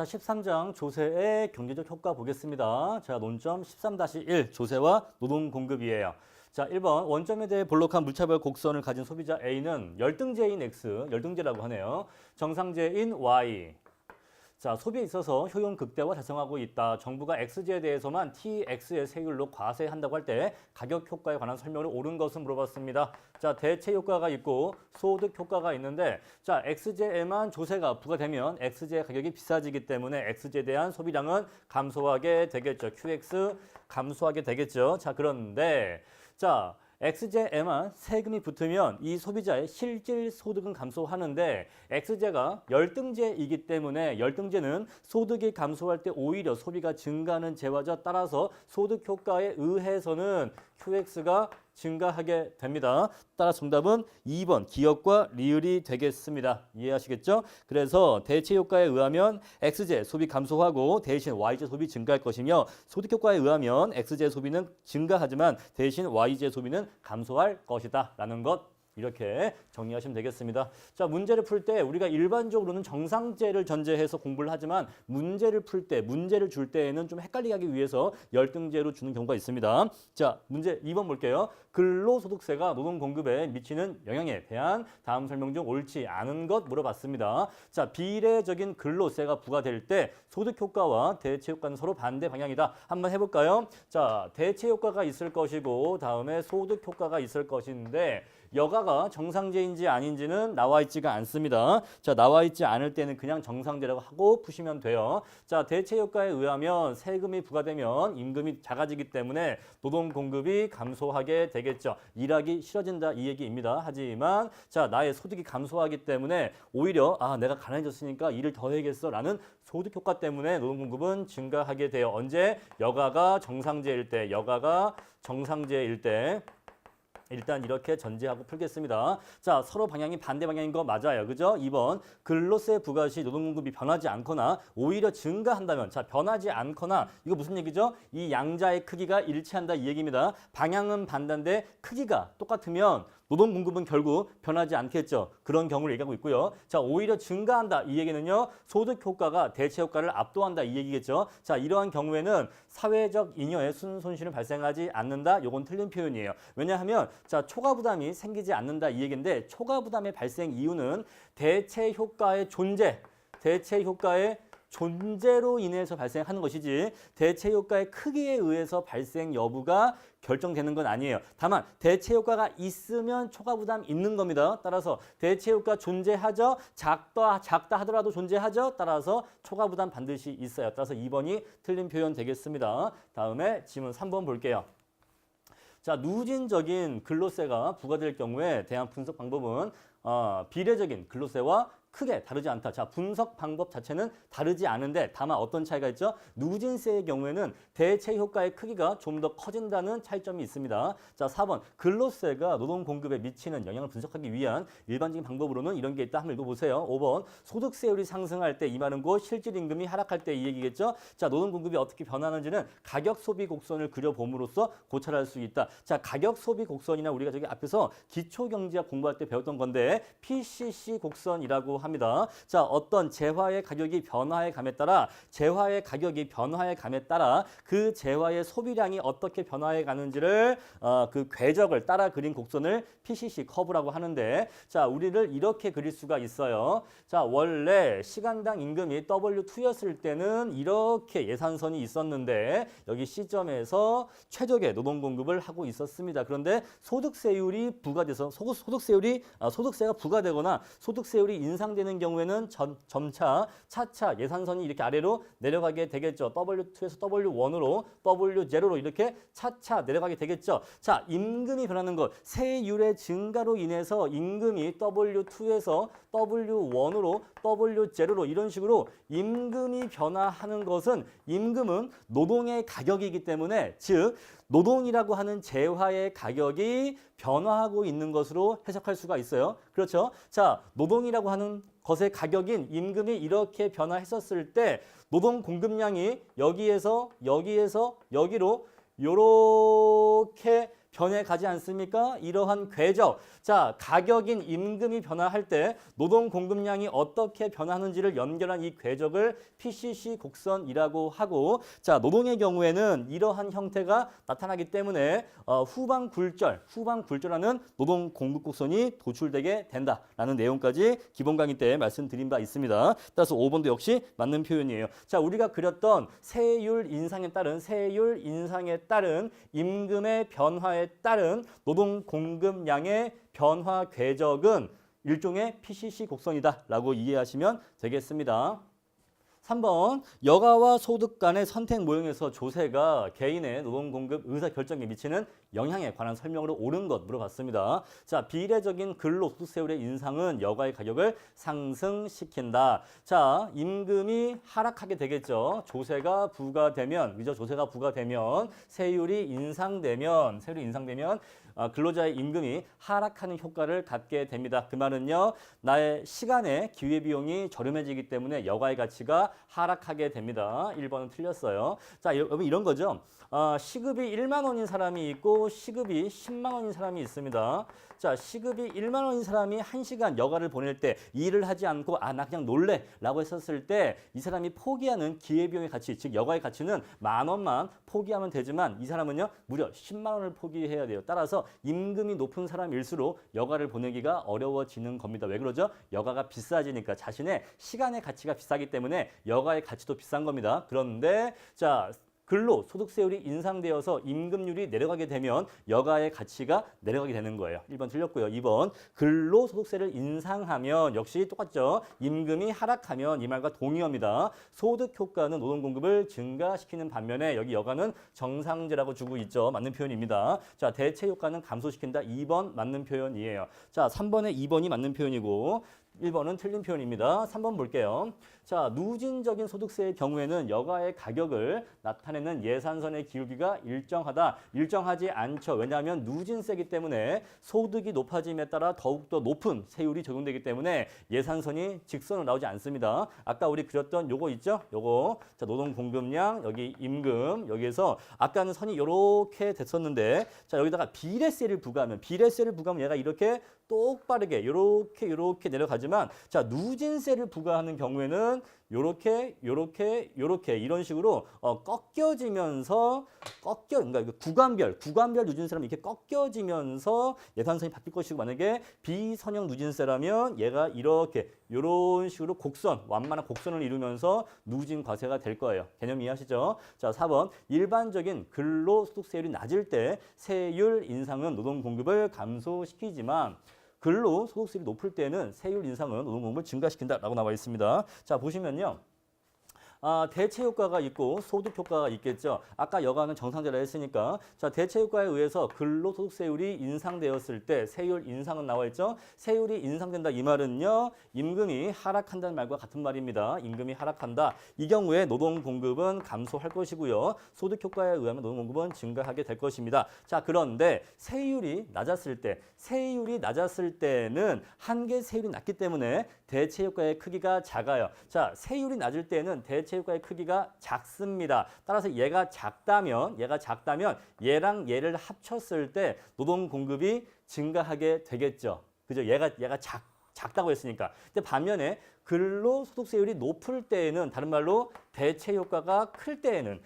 자, 13장 조세의 경제적 효과 보겠습니다. 자, 논점 13-1 조세와 노동 공급이에요. 자, 1번 원점에 대해 볼록한 물차별 곡선을 가진 소비자 A는 열등제인 X, 열등제라고 하네요. 정상제인 Y. 자, 소비에 있어서 효용 극대화 달성하고 있다. 정부가 X제에 대해서만 TX의 세율로 과세한다고 할 때 가격 효과에 관한 설명을 옳은 것은 물어봤습니다. 자, 대체 효과가 있고 소득 효과가 있는데 자, X제에만 조세가 부과되면 X제의 가격이 비싸지기 때문에 X제에 대한 소비량은 감소하게 되겠죠. QX 감소하게 되겠죠. 자, 그런데 자, X제에만 세금이 붙으면 이 소비자의 실질 소득은 감소하는데 X제가 열등제이기 때문에 열등제는 소득이 감소할 때 오히려 소비가 증가하는 제와죠. 따라서 소득 효과에 의해서는 QX가 증가하게 됩니다. 따라 정답은 2번 기역과 리을이 되겠습니다. 이해하시겠죠? 그래서 대체 효과에 의하면 X제 소비 감소하고 대신 Y제 소비 증가할 것이며 소득 효과에 의하면 X제 소비는 증가하지만 대신 Y제 소비는 감소할 것이다 라는 것 이렇게 정리하시면 되겠습니다. 자, 문제를 풀 때 우리가 일반적으로는 정상제를 전제해서 공부를 하지만 문제를 풀 때, 문제를 줄 때에는 좀 헷갈리게 하기 위해서 열등제로 주는 경우가 있습니다. 자, 문제 2번 볼게요. 근로소득세가 노동공급에 미치는 영향에 대한 다음 설명 중 옳지 않은 것 물어봤습니다. 자, 비례적인 근로세가 부과될 때 소득 효과와 대체 효과는 서로 반대 방향이다. 한번 해볼까요? 자, 대체 효과가 있을 것이고 다음에 소득 효과가 있을 것인데 여가가 정상제인지 아닌지는 나와 있지가 않습니다. 자, 나와 있지 않을 때는 그냥 정상제라고 하고 푸시면 돼요. 자, 대체 효과에 의하면 세금이 부과되면 임금이 작아지기 때문에 노동 공급이 감소하게 되겠죠. 일하기 싫어진다 이 얘기입니다. 하지만 자, 나의 소득이 감소하기 때문에 오히려 내가 가난해졌으니까 일을 더 해야겠어 라는 소득 효과 때문에 노동 공급은 증가하게 돼요. 언제? 여가가 정상제일 때, 여가가 정상제일 때 일단 이렇게 전제하고 풀겠습니다. 자, 서로 방향이 반대 방향인 거 맞아요. 그죠? 2번 근로세 부과 시 노동공급이 변하지 않거나 오히려 증가한다면 자, 변하지 않거나 이거 무슨 얘기죠? 이 양자의 크기가 일치한다 이 얘기입니다. 방향은 반대인데 크기가 똑같으면 노동 공급은 결국 변하지 않겠죠. 그런 경우를 얘기하고 있고요. 자, 오히려 증가한다. 이 얘기는요. 소득 효과가 대체 효과를 압도한다. 이 얘기겠죠. 자, 이러한 경우에는 사회적 잉여의 손실은 발생하지 않는다. 요건 틀린 표현이에요. 왜냐하면 자, 초과 부담이 생기지 않는다. 이 얘기인데 초과 부담의 발생 이유는 대체 효과의 존재, 대체 효과의 존재로 인해서 발생하는 것이지 대체 효과의 크기에 의해서 발생 여부가 결정되는 건 아니에요. 다만 대체 효과가 있으면 초과 부담 있는 겁니다. 따라서 대체 효과 존재하죠. 작다 하더라도 존재하죠. 따라서 초과 부담 반드시 있어요. 따라서 2번이 틀린 표현 되겠습니다. 다음에 질문 3번 볼게요. 자, 누진적인 근로세가 부과될 경우에 대한 분석 방법은 비례적인 근로세와 크게 다르지 않다. 자, 분석 방법 자체는 다르지 않은데 다만 어떤 차이가 있죠? 누진세의 경우에는 대체 효과의 크기가 좀 더 커진다는 차이점이 있습니다. 자, 4번 근로세가 노동 공급에 미치는 영향을 분석하기 위한 일반적인 방법으로는 이런 게 있다. 한번 읽어보세요. 5번 소득세율이 상승할 때 이 말은 곧 실질 임금이 하락할 때 이 얘기겠죠? 자, 노동 공급이 어떻게 변하는지는 가격 소비 곡선을 그려봄으로써 고찰할 수 있다. 자, 가격 소비 곡선이나 우리가 저기 앞에서 기초경제학 공부할 때 배웠던 건데 PCC 곡선이라고 합니다. 자, 어떤 재화의 가격이 변화해 감에 따라 그 재화의 소비량이 어떻게 변화해 가는지를 그 궤적을 따라 그린 곡선을 PCC 커브라고 하는데 자, 우리를 이렇게 그릴 수가 있어요. 자, 원래 시간당 임금이 W2였을 때는 이렇게 예산선이 있었는데 여기 시점에서 최적의 노동 공급을 하고 있었습니다. 그런데 소득세율이 부과돼서 소득세가 부과되거나 소득세율이 인상되는 경우에는 점차 차차 예산선이 이렇게 아래로 내려가게 되겠죠. W2에서 W1으로 W0로 이렇게 차차 내려가게 되겠죠. 자, 임금이 변하는 것, 세율의 증가로 인해서 임금이 W2에서 W1으로 W0로 이런 식으로 임금이 변화하는 것은 임금은 노동의 가격이기 때문에 즉 노동이라고 하는 재화의 가격이 변화하고 있는 것으로 해석할 수가 있어요. 그렇죠? 자, 노동이라고 하는 것의 가격인 임금이 이렇게 변화했었을 때 노동 공급량이 여기에서 여기로 이렇게 변해가지 않습니까? 이러한 궤적. 자, 가격인 임금이 변화할 때 노동 공급량이 어떻게 변하는지를 연결한 이 궤적을 PCC 곡선이라고 하고, 자, 노동의 경우에는 이러한 형태가 나타나기 때문에 후방 굴절하는 노동 공급 곡선이 도출되게 된다라는 내용까지 기본 강의 때 말씀드린 바 있습니다. 따라서 5번도 역시 맞는 표현이에요. 자, 우리가 그렸던 세율 인상에 따른 임금의 변화에 따른 노동 공급량의 변화 궤적은 일종의 PCC 곡선이다라고 이해하시면 되겠습니다. 3번, 여가와 소득 간의 선택 모형에서 조세가 개인의 노동 공급 의사 결정에 미치는 영향에 관한 설명으로 옳은 것 물어봤습니다. 자, 비례적인 근로 소득세율의 인상은 여가의 가격을 상승시킨다. 자, 임금이 하락하게 되겠죠. 조세가 부과되면, 세율이 인상되면 근로자의 임금이 하락하는 효과를 갖게 됩니다. 그 말은요, 나의 시간의 기회비용이 저렴해지기 때문에 여가의 가치가 하락하게 됩니다. 1번은 틀렸어요. 자, 여러분 이런 거죠. 시급이 1만 원인 사람이 있고 시급이 10만 원인 사람이 있습니다. 자, 시급이 1만 원인 사람이 1시간 여가를 보낼 때 일을 하지 않고 나 그냥 놀래 라고 했었을 때 이 사람이 포기하는 기회비용의 가치, 즉 여가의 가치는 10,000원만 포기하면 되지만 이 사람은요 무려 10만 원을 포기해야 돼요. 따라서 임금이 높은 사람일수록 여가를 보내기가 어려워지는 겁니다. 왜 그러죠? 여가가 비싸지니까 자신의 시간의 가치가 비싸기 때문에 여가의 가치도 비싼 겁니다. 그런데 자, 근로소득세율이 인상되어서 임금률이 내려가게 되면 여가의 가치가 내려가게 되는 거예요. 1번 틀렸고요. 2번, 근로소득세를 인상하면 역시 똑같죠. 임금이 하락하면 이 말과 동의어입니다. 소득효과는 노동공급을 증가시키는 반면에 여기 여가는 정상제라고 주고 있죠. 맞는 표현입니다. 자, 대체효과는 감소시킨다. 2번 맞는 표현이에요. 자, 3번에 2번이 맞는 표현이고 1번은 틀린 표현입니다. 3번 볼게요. 자, 누진적인 소득세의 경우에는 여가의 가격을 나타내는 예산선의 기울기가 일정하지 않죠. 왜냐하면 누진세이기 때문에 소득이 높아짐에 따라 더욱더 높은 세율이 적용되기 때문에 예산선이 직선으로 나오지 않습니다. 아까 우리 그렸던 요거 있죠? 요거. 자, 노동 공급량, 여기 임금, 여기에서 아까는 선이 이렇게 됐었는데 자, 여기다가 비례세를 부과하면 얘가 이렇게 똑바르게 이렇게 내려가지만 자, 누진세를 부과하는 경우에는 요렇게 이런 식으로 꺾여지면서 그러니까 구간별 누진세라면 이렇게 꺾여지면서 예산선이 바뀔 것이고 만약에 비선형 누진세라면 얘가 이런 식으로 완만한 곡선을 이루면서 누진 과세가 될 거예요. 개념 이해하시죠? 자, 4번 일반적인 근로소득세율이 낮을 때 세율 인상은 노동 공급을 감소시키지만 근로소득세율이 높을 때는 세율 인상은 노동공급을 증가시킨다라고 나와 있습니다. 자, 보시면요. 대체 효과가 있고 소득 효과가 있겠죠. 아까 여가는 정상제라 했으니까 자, 대체 효과에 의해서 근로소득세율이 인상되었을 때 세율 인상은 나와 있죠. 세율이 인상된다 이 말은요. 임금이 하락한다는 말과 같은 말입니다. 임금이 하락한다. 이 경우에 노동 공급은 감소할 것이고요. 소득 효과에 의하면 노동 공급은 증가하게 될 것입니다. 자, 그런데 세율이 낮았을 때는 한계 세율이 낮기 때문에 대체 효과의 크기가 작아요. 자, 세율이 낮을 때는 대체 효과의 크기가 작습니다. 따라서 얘가 작다면 얘랑 얘를 합쳤을 때 노동 공급이 증가하게 되겠죠. 그죠? 얘가 작다고 했으니까. 근데 반면에 근로소득세율이 높을 때에는 다른 말로 대체 효과가 클 때에는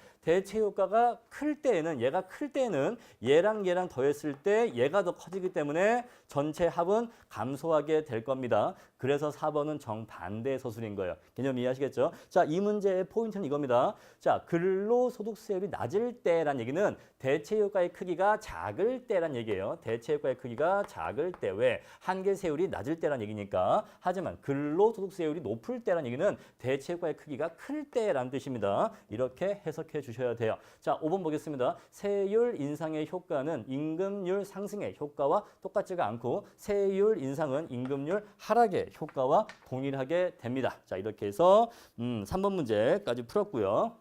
얘랑 더했을 때 얘가 더 커지기 때문에 전체 합은 감소하게 될 겁니다. 그래서 4번은 정반대 서술인 거예요. 개념 이해하시겠죠? 자, 이 문제의 포인트는 이겁니다. 자, 근로소득세율이 낮을 때란 얘기는 대체 효과의 크기가 작을 때란 얘기예요. 대체 효과의 크기가 작을 때. 왜? 한계 세율이 낮을 때란 얘기니까. 하지만 근로소득세율이 높을 때란 얘기는 대체 효과의 크기가 클 때란 뜻입니다. 이렇게 해석해 주셔야 돼요. 자, 5번 보겠습니다. 세율 인상의 효과는 임금률 상승의 효과와 똑같지가 않고 세율 인상은 임금률 하락의 효과와 동일하게 됩니다. 자, 이렇게 해서 3번 문제까지 풀었고요.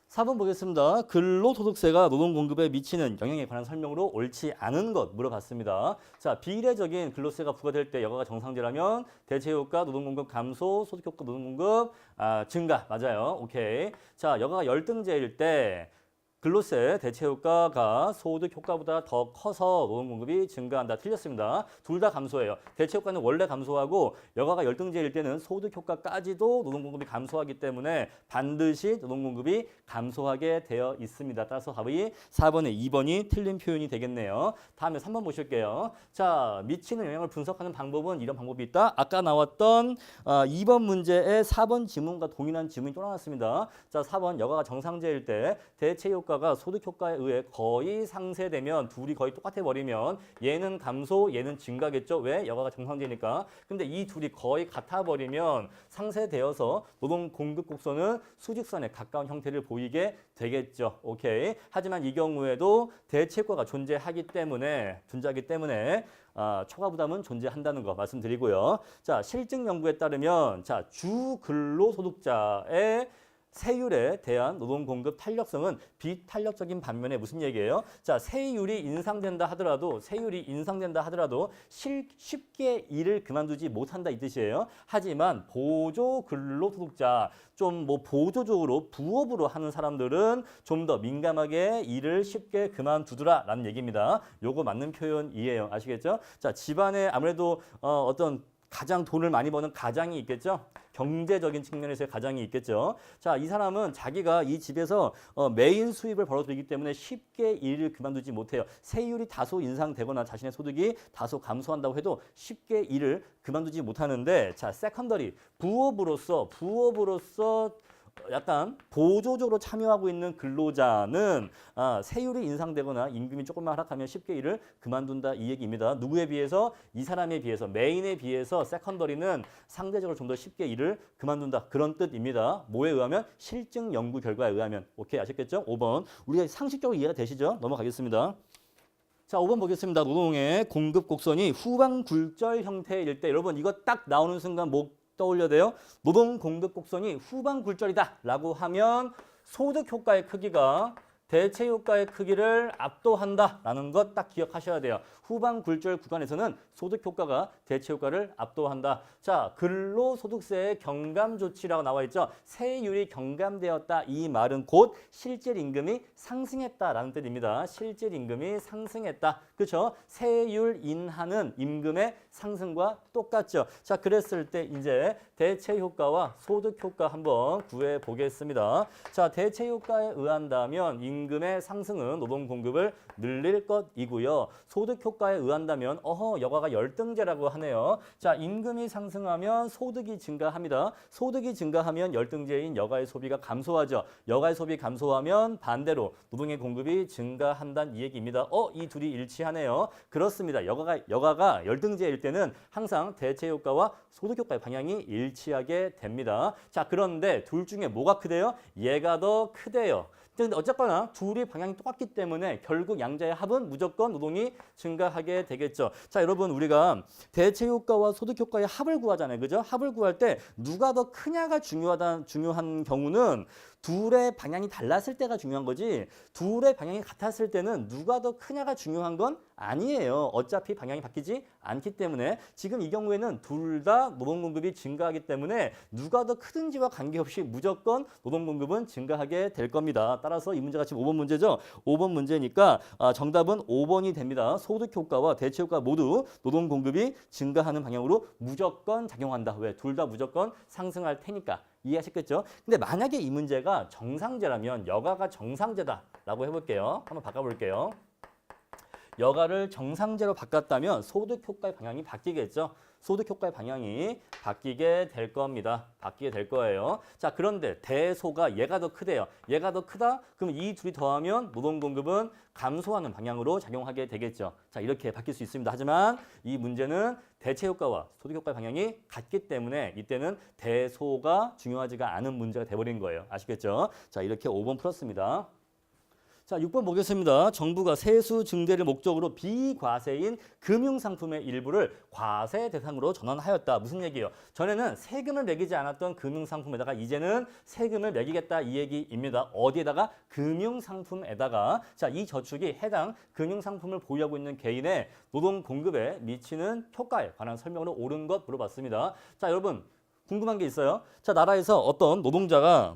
4번 보겠습니다. 근로소득세가 노동공급에 미치는 영향에 관한 설명으로 옳지 않은 것 물어봤습니다. 자, 비례적인 근로세가 부과될 때 여가가 정상제라면 대체효과 노동공급 감소, 소득효과 노동공급 증가. 맞아요. 오케이. 자, 여가가 열등제일 때 근로세 대체 효과가 소득 효과보다 더 커서 노동 공급이 증가한다. 틀렸습니다. 둘 다 감소해요. 대체 효과는 원래 감소하고 여가가 열등제일 때는 소득 효과까지도 노동 공급이 감소하기 때문에 반드시 노동 공급이 감소하게 되어 있습니다. 따라서 답이 4번에 2번이 틀린 표현이 되겠네요. 다음에 3번 보실게요. 자, 미치는 영향을 분석하는 방법은 이런 방법이 있다. 아까 나왔던 2번 문제의 4번 지문과 동일한 지문이 또 나왔습니다. 자, 4번 여가가 정상제일 때 대체 효과가 소득 효과에 의해 거의 상쇄되면 둘이 거의 똑같아 버리면 얘는 감소, 얘는 증가겠죠. 왜? 여가가 정상제니까. 근데 이 둘이 거의 같아 버리면 상쇄되어서 노동 공급 곡선은 수직선에 가까운 형태를 보이게 되겠죠. 오케이. 하지만 이 경우에도 대체 효과가 존재하기 때문에 초과 부담은 존재한다는 거 말씀드리고요. 자, 실증 연구에 따르면 자, 주 근로소득자의 세율에 대한 노동 공급 탄력성은 비탄력적인 반면에 무슨 얘기예요? 자, 세율이 인상된다 하더라도 쉽게 일을 그만두지 못한다 이 뜻이에요. 하지만 보조 근로소득자 좀 뭐 보조적으로 부업으로 하는 사람들은 좀 더 민감하게 일을 쉽게 그만두더라라는 얘기입니다. 요거 맞는 표현이에요. 아시겠죠? 자, 집안에 아무래도 어떤 가장 돈을 많이 버는 가장이 있겠죠. 경제적인 측면에서의 가장이 있겠죠. 자, 이 사람은 자기가 이 집에서 메인 수입을 벌어들이기 때문에 쉽게 일을 그만두지 못해요. 세율이 다소 인상되거나 자신의 소득이 다소 감소한다고 해도 쉽게 일을 그만두지 못하는데 자, 세컨더리 부업으로서 약간 보조적으로 참여하고 있는 근로자는 세율이 인상되거나 임금이 조금만 하락하면 쉽게 일을 그만둔다 이 얘기입니다. 누구에 비해서? 이 사람에 비해서, 메인에 비해서 세컨더리는 상대적으로 좀 더 쉽게 일을 그만둔다. 그런 뜻입니다. 뭐에 의하면? 실증 연구 결과에 의하면. 오케이, 아셨겠죠? 5번. 우리가 상식적으로 이해가 되시죠? 넘어가겠습니다. 자, 5번 보겠습니다. 노동의 공급 곡선이 후방 굴절 형태일 때 여러분 이거 딱 나오는 순간 뭐 떠올려야 돼요? 노동 공급 곡선이 후방 굴절이다 라고 하면 소득 효과의 크기가 대체 효과의 크기를 압도한다라는 것 딱 기억하셔야 돼요. 후방 굴절 구간에서는 소득 효과가 대체 효과를 압도한다. 자, 근로소득세의 경감 조치라고 나와 있죠. 세율이 경감되었다. 이 말은 곧 실질 임금이 상승했다라는 뜻입니다. 실질 임금이 상승했다. 그렇죠? 세율 인하는 임금의 상승과 똑같죠. 자, 그랬을 때 이제 대체 효과와 소득 효과 한번 구해 보겠습니다. 자, 대체 효과에 의한다면 임금의 상승은 노동 공급을 늘릴 것이고요. 소득 효과에 의한다면 여가가 열등제라고 하네요. 자, 임금이 상승하면 소득이 증가합니다. 소득이 증가하면 열등제인 여가의 소비가 감소하죠. 여가의 소비 감소하면 반대로 노동의 공급이 증가한다는 이 얘기입니다. 이 둘이 일치하네요. 그렇습니다. 여가가 열등제일 때는 항상 대체 효과와 소득 효과의 방향이 일치하게 됩니다. 자, 그런데 둘 중에 뭐가 크대요? 얘가 더 크대요. 근데 어쨌거나 둘이 방향이 똑같기 때문에 결국 양자의 합은 무조건 노동이 증가하게 되겠죠. 자, 여러분 우리가 대체 효과와 소득 효과의 합을 구하잖아요. 그죠? 합을 구할 때 누가 더 크냐가 중요한 경우는 둘의 방향이 달랐을 때가 중요한 거지 둘의 방향이 같았을 때는 누가 더 크냐가 중요한 건 아니에요. 어차피 방향이 바뀌지 않기 때문에 지금 이 경우에는 둘 다 노동 공급이 증가하기 때문에 누가 더 크든지와 관계없이 무조건 노동 공급은 증가하게 될 겁니다. 따라서 이 문제가 지금 5번 문제죠. 5번 문제니까 정답은 5번이 됩니다. 소득 효과와 대체 효과 모두 노동 공급이 증가하는 방향으로 무조건 작용한다. 왜? 둘 다 무조건 상승할 테니까. 이해하셨겠죠? 근데 만약에 이 문제가 정상제라면 여가가 정상제다라고 해볼게요. 한번 바꿔볼게요. 여가를 정상제로 바꿨다면 소득 효과의 방향이 바뀌겠죠. 소득 효과의 방향이 바뀌게 될 겁니다. 바뀌게 될 거예요. 자, 그런데 대소가 얘가 더 크대요. 얘가 더 크다? 그럼 이 둘이 더하면 노동 공급은 감소하는 방향으로 작용하게 되겠죠. 자, 이렇게 바뀔 수 있습니다. 하지만 이 문제는 대체 효과와 소득 효과의 방향이 같기 때문에 이때는 대소가 중요하지가 않은 문제가 돼버린 거예요. 아시겠죠? 자, 이렇게 5번 풀었습니다. 자, 6번 보겠습니다. 정부가 세수 증대를 목적으로 비과세인 금융상품의 일부를 과세 대상으로 전환하였다. 무슨 얘기예요? 전에는 세금을 매기지 않았던 금융상품에다가 이제는 세금을 매기겠다 이 얘기입니다. 어디에다가? 금융상품에다가. 자, 이 저축이 해당 금융상품을 보유하고 있는 개인의 노동 공급에 미치는 효과에 관한 설명으로 옳은 것 물어봤습니다. 자, 여러분 궁금한 게 있어요. 자, 나라에서 어떤 노동자가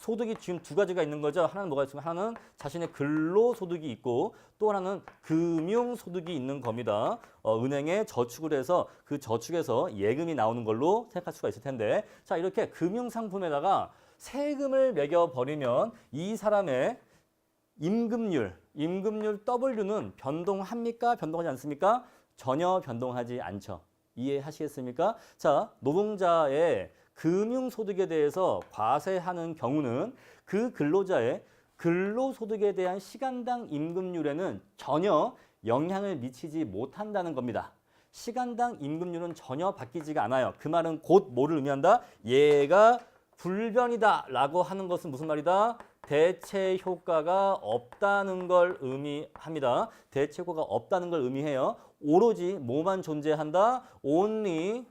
소득이 지금 두 가지가 있는 거죠. 하나는 뭐가 있으면 하나는 자신의 근로소득이 있고 또 하나는 금융소득이 있는 겁니다. 은행에 저축을 해서 그 저축에서 예금이 나오는 걸로 생각할 수가 있을 텐데 자 이렇게 금융상품에다가 세금을 매겨버리면 이 사람의 임금률 W는 변동합니까? 변동하지 않습니까? 전혀 변동하지 않죠. 이해하시겠습니까? 자, 노동자의 금융소득에 대해서 과세하는 경우는 그 근로자의 근로소득에 대한 시간당 임금률에는 전혀 영향을 미치지 못한다는 겁니다. 시간당 임금률은 전혀 바뀌지가 않아요. 그 말은 곧 뭐를 의미한다? 얘가 불변이다 라고 하는 것은 무슨 말이다? 대체 효과가 없다는 걸 의미합니다. 대체 효과가 없다는 걸 의미해요. 오로지 뭐만 존재한다? only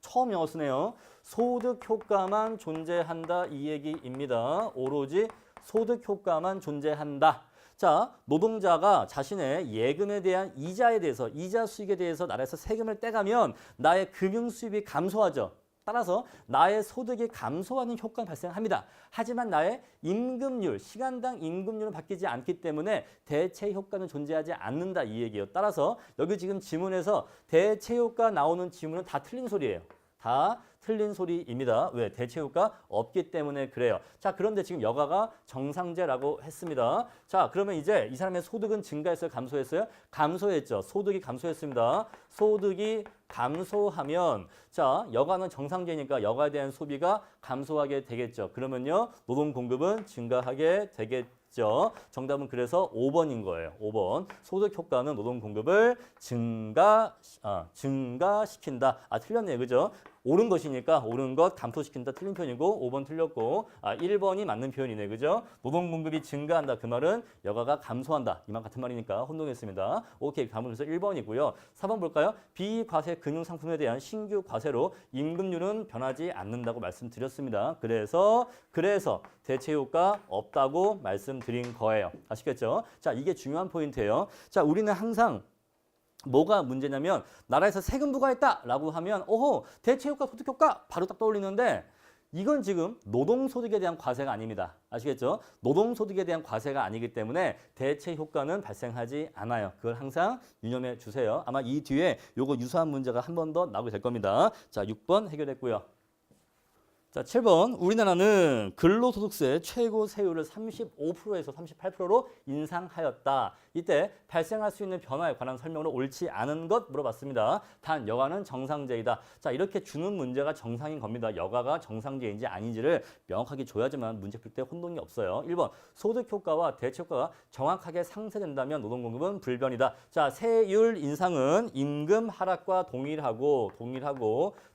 처음 영어 쓰네요. 소득 효과만 존재한다 이 얘기입니다. 오로지 소득 효과만 존재한다. 자, 노동자가 자신의 예금에 대한 이자에 대해서 이자 수익에 대해서 나라에서 세금을 떼가면 나의 금융 수입이 감소하죠. 따라서 나의 소득이 감소하는 효과가 발생합니다. 하지만 나의 임금률, 시간당 임금률은 바뀌지 않기 때문에 대체 효과는 존재하지 않는다 이 얘기예요. 따라서 여기 지금 지문에서 대체 효과 나오는 지문은 다 틀린 소리예요. 다 틀린 소리입니다. 왜? 대체 효과 없기 때문에 그래요. 자, 그런데 지금 여가가 정상제라고 했습니다. 자, 그러면 이제 이 사람의 소득은 증가했어요? 감소했어요? 감소했죠. 소득이 감소했습니다. 소득이 감소하면 자, 여가는 정상제니까 여가에 대한 소비가 감소하게 되겠죠. 그러면요, 노동 공급은 증가하게 되겠죠. 정답은 그래서 5번인 거예요. 5번. 소득 효과는 노동 공급을 증가시킨다. 틀렸네요. 그죠? 옳은 것이니까 옳은 것 감소시킨다 틀린 표현이고 5번 틀렸고 1번이 맞는 표현이네. 그죠? 노동 공급이 증가한다. 그 말은 여가가 감소한다. 이 말 같은 말이니까 혼동했습니다. 오케이. 다음은 그래서 1번이고요. 4번 볼까요? 비과세 금융상품에 대한 신규 과세로 임금률은 변하지 않는다고 말씀드렸습니다. 그래서 대체 효과 없다고 말씀드린 거예요. 아시겠죠? 자, 이게 중요한 포인트예요. 자, 우리는 항상 뭐가 문제냐면 나라에서 세금 부과했다라고 하면 오호 대체 효과 소득 효과 바로 딱 떠올리는데 이건 지금 노동소득에 대한 과세가 아닙니다. 아시겠죠? 노동소득에 대한 과세가 아니기 때문에 대체 효과는 발생하지 않아요. 그걸 항상 유념해 주세요. 아마 이 뒤에 요거 유사한 문제가 한 번 더 나오게 될 겁니다. 자, 6번 해결했고요. 자, 7번. 우리나라는 근로소득세 최고 세율을 35%에서 38%로 인상하였다. 이때 발생할 수 있는 변화에 관한 설명으로 옳지 않은 것 물어봤습니다. 단 여가는 정상제이다. 자, 이렇게 주는 문제가 정상인 겁니다. 여가가 정상제인지 아닌지를 명확하게 줘야지만 문제 풀 때 혼동이 없어요. 1번. 소득 효과와 대체 효과가 정확하게 상쇄된다면 노동 공급은 불변이다. 자, 세율 인상은 임금 하락과 동일하고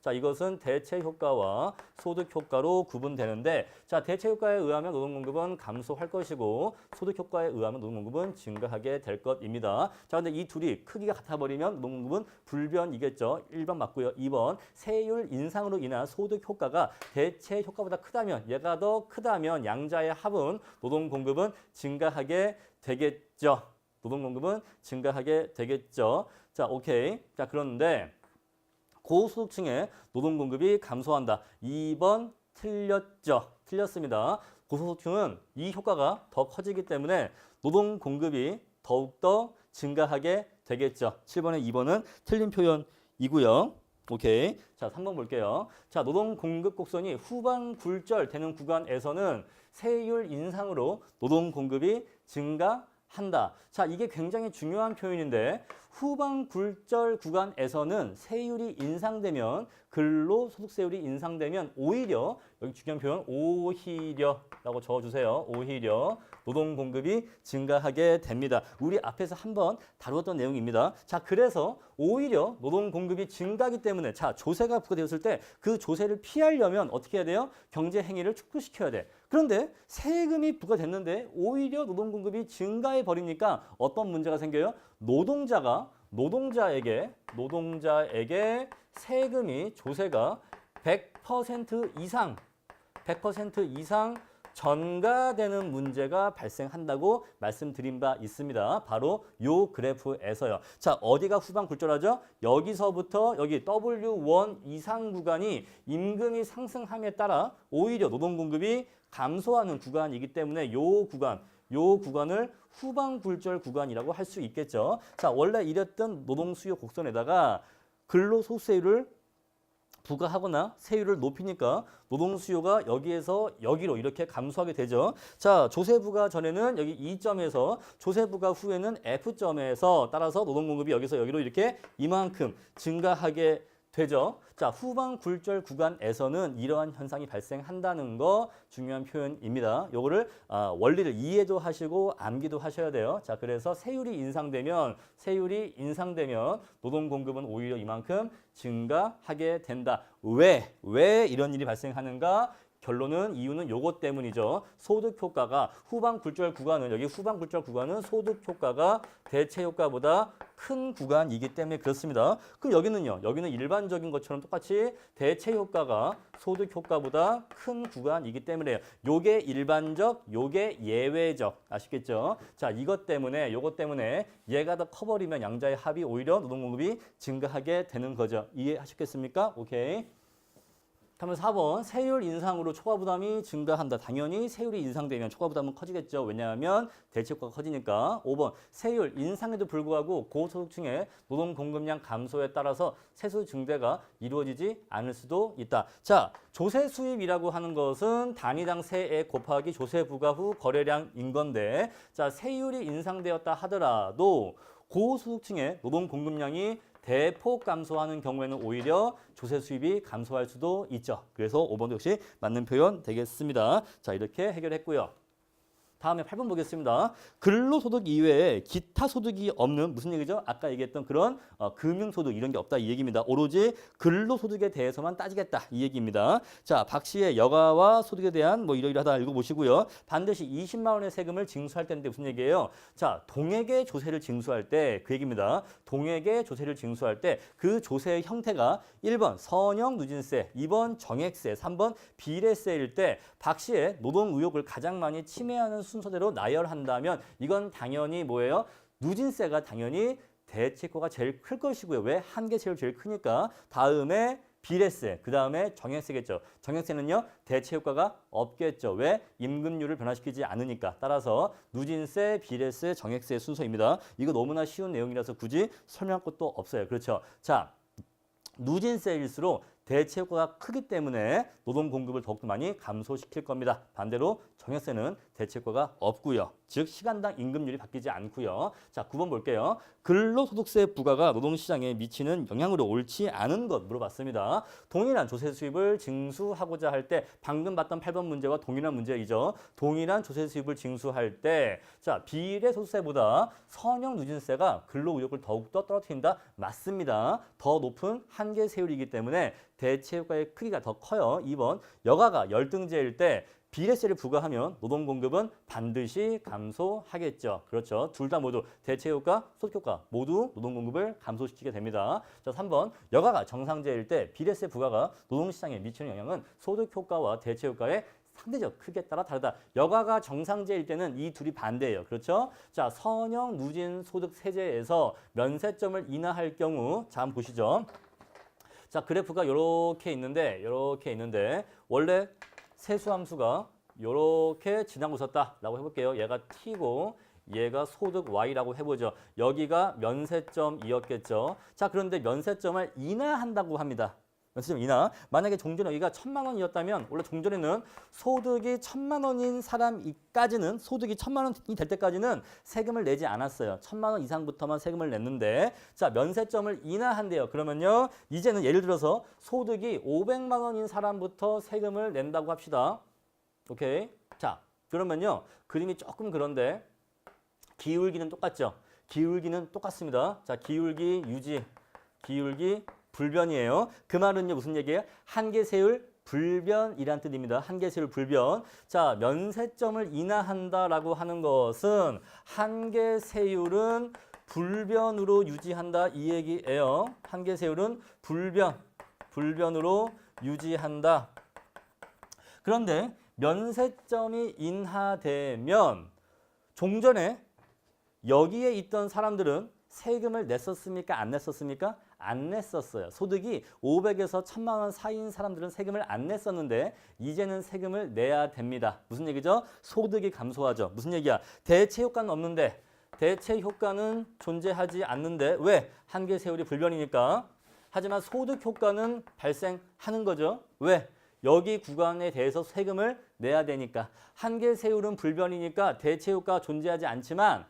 자, 이것은 대체 효과와 소득 효과로 구분되는데 자, 대체 효과에 의하면 노동 공급은 감소할 것이고 소득 효과에 의하면 노동 공급은 증가하게 될 것입니다. 자, 근데 이 둘이 크기가 같아 버리면 노동 공급은 불변이겠죠. 1번 맞고요. 2번 세율 인상으로 인한 소득 효과가 대체 효과보다 크다면 얘가 더 크다면 양자의 합은 노동 공급은 증가하게 되겠죠. 노동 공급은 증가하게 되겠죠. 자, 오케이. 자, 그런데 고소득층의 노동 공급이 감소한다. 2번 틀렸죠. 틀렸습니다. 고소득층은 이 효과가 더 커지기 때문에 노동 공급이 더욱더 증가하게 되겠죠. 7번에 2번은 틀린 표현이고요. 오케이. 자, 3번 볼게요. 자, 노동 공급 곡선이 후반 굴절되는 구간에서는 세율 인상으로 노동 공급이 증가한다. 자, 이게 굉장히 중요한 표현인데 후반 굴절 구간에서는 세율이 인상되면 근로소득세율이 인상되면 오히려 여기 중요한 표현 오히려라고 적어주세요. 오히려 노동 공급이 증가하게 됩니다. 우리 앞에서 한번 다루었던 내용입니다. 자, 그래서 오히려 노동 공급이 증가하기 때문에 자, 조세가 부과되었을 때 그 조세를 피하려면 어떻게 해야 돼요? 경제 행위를 축소시켜야 돼. 그런데 세금이 부과됐는데 오히려 노동 공급이 증가해 버리니까 어떤 문제가 생겨요? 노동자에게 세금이 조세가 100% 이상 전가되는 문제가 발생한다고 말씀드린 바 있습니다. 바로 요 그래프에서요. 자, 어디가 후방 굴절하죠? 여기서부터 여기 W1 이상 구간이 임금이 상승함에 따라 오히려 노동 공급이 감소하는 구간이기 때문에 요 구간을 후방 굴절 구간이라고 할 수 있겠죠. 자, 원래 이랬던 노동 수요 곡선에다가 근로소득세율을 부과하거나 세율을 높이니까 노동 수요가 여기에서 여기로 이렇게 감소하게 되죠. 자, 조세부가 전에는 여기 E점에서 조세부가 후에는 F점에서 따라서 노동 공급이 여기서 여기로 이렇게 이만큼 증가하게 되죠. 자, 후방 굴절 구간에서는 이러한 현상이 발생한다는 거 중요한 표현입니다. 요거를 원리를 이해도 하시고 암기도 하셔야 돼요. 자, 그래서 세율이 인상되면 노동 공급은 오히려 이만큼 증가하게 된다. 왜 이런 일이 발생하는가? 결론은 이유는 요것 때문이죠. 소득 효과가 후방 굴절 구간은 여기 후방 굴절 구간은 소득 효과가 대체 효과보다 큰 구간이기 때문에 그렇습니다. 그럼 여기는요. 여기는 일반적인 것처럼 똑같이 대체 효과가 소득 효과보다 큰 구간이기 때문에요. 요게 일반적, 요게 예외적. 아시겠죠? 자, 요것 때문에 얘가 더 커버리면 양자의 합이 오히려 노동 공급이 증가하게 되는 거죠. 이해하셨겠습니까? 오케이. 다음은 4번 세율 인상으로 초과 부담이 증가한다. 당연히 세율이 인상되면 초과 부담은 커지겠죠. 왜냐하면 대체 효과가 커지니까. 5번 세율 인상에도 불구하고 고소득층의 노동 공급량 감소에 따라서 세수 증대가 이루어지지 않을 수도 있다. 자, 조세 수입이라고 하는 것은 단위당 세액 곱하기 조세 부과 후 거래량인 건데, 자, 세율이 인상되었다 하더라도 고소득층의 노동 공급량이 대폭 감소하는 경우에는 오히려 조세 수입이 감소할 수도 있죠. 그래서 5번도 역시 맞는 표현 되겠습니다. 자, 이렇게 해결했고요. 다음에 8번 보겠습니다. 근로소득 이외에 기타 소득이 없는 무슨 얘기죠? 아까 얘기했던 그런 금융소득 이런 게 없다 이 얘기입니다. 오로지 근로소득에 대해서만 따지겠다 이 얘기입니다. 자, 박 씨의 여가와 소득에 대한 뭐 이러이러하다 읽어보시고요. 반드시 20만 원의 세금을 징수할 때인데 무슨 얘기예요? 자, 동액의 조세를 징수할 때 그 얘기입니다. 동액의 조세를 징수할 때 그 조세의 형태가 1번 선형 누진세, 2번 정액세, 3번 비례세일 때 박 씨의 노동 의욕을 가장 많이 침해하는 순서대로 나열한다면 이건 당연히 뭐예요? 누진세가 당연히 대체효과가 제일 클 것이고요. 왜? 한계세율 제일 크니까. 다음에 비례세, 그 다음에 정액세겠죠. 정액세는요, 대체효과가 없겠죠. 왜? 임금률을 변화시키지 않으니까. 따라서 누진세, 비례세, 정액세 순서입니다. 이거 너무나 쉬운 내용이라서 굳이 설명할 것도 없어요. 그렇죠. 자, 누진세일수록 대체 효과가 크기 때문에 노동 공급을 더욱더 많이 감소시킬 겁니다. 반대로 정액세는 대체 효과가 없고요. 즉 시간당 임금률이 바뀌지 않고요. 자, 9번 볼게요. 근로소득세 부과가 노동시장에 미치는 영향으로 옳지 않은 것 물어봤습니다. 동일한 조세 수입을 징수하고자 할 때 방금 봤던 8번 문제와 동일한 문제이죠. 동일한 조세 수입을 징수할 때 자, 비례소득세보다 선형 누진세가 근로의욕을 더욱더 떨어뜨린다? 맞습니다. 더 높은 한계세율이기 때문에 대체 효과의 크기가 더 커요. 2번 여가가 열등제일 때 비례세를 부과하면 노동 공급은 반드시 감소하겠죠. 그렇죠. 둘 다 모두 대체 효과, 소득 효과 모두 노동 공급을 감소시키게 됩니다. 자, 3번 여가가 정상제일 때 비례세 부과가 노동 시장에 미치는 영향은 소득 효과와 대체 효과의 상대적 크기에 따라 다르다. 여가가 정상제일 때는 이 둘이 반대예요. 그렇죠? 자, 선형 누진 소득 세제에서 면세점을 인하할 경우 자, 한번 보시죠. 자, 그래프가 이렇게 있는데 원래 세수함수가 이렇게 지나고 있었다라고 해볼게요. 얘가 T고 얘가 소득 Y라고 해보죠. 여기가 면세점이었겠죠. 자, 그런데 면세점을 인하한다고 합니다. 면세점 인하. 만약에 종전에 여기가 1,000만 원이었다면 원래 종전에는 소득이 1,000만 원인 사람까지는 소득이 1,000만 원이 될 때까지는 세금을 내지 않았어요. 1,000만 원 이상부터만 세금을 냈는데 자, 면세점을 인하한대요. 그러면요. 이제는 예를 들어서 소득이 500만 원인 사람부터 세금을 낸다고 합시다. 오케이. 자, 그러면요. 그림이 조금 그런데 기울기는 똑같죠. 기울기는 똑같습니다. 자, 기울기 유지, 기울기 불변이에요. 그 말은요, 무슨 얘기예요? 한계세율 불변이란 뜻입니다. 한계세율 불변. 자, 면세점을 인하한다라고 하는 것은 한계세율은 불변으로 유지한다 이 얘기예요. 한계세율은 불변으로 유지한다. 그런데 면세점이 인하되면 종전에 여기에 있던 사람들은 세금을 냈었습니까? 안 냈었습니까? 안 냈었어요. 소득이 500에서 1000만 원 사이인 사람들은 세금을 안 냈었는데 이제는 세금을 내야 됩니다. 무슨 얘기죠? 소득이 감소하죠. 무슨 얘기야? 대체 효과는 없는데 대체 효과는 존재하지 않는데 왜? 한계 세율이 불변이니까. 하지만 소득 효과는 발생하는 거죠. 왜? 여기 구간에 대해서 세금을 내야 되니까. 한계 세율은 불변이니까 대체 효과가 존재하지 않지만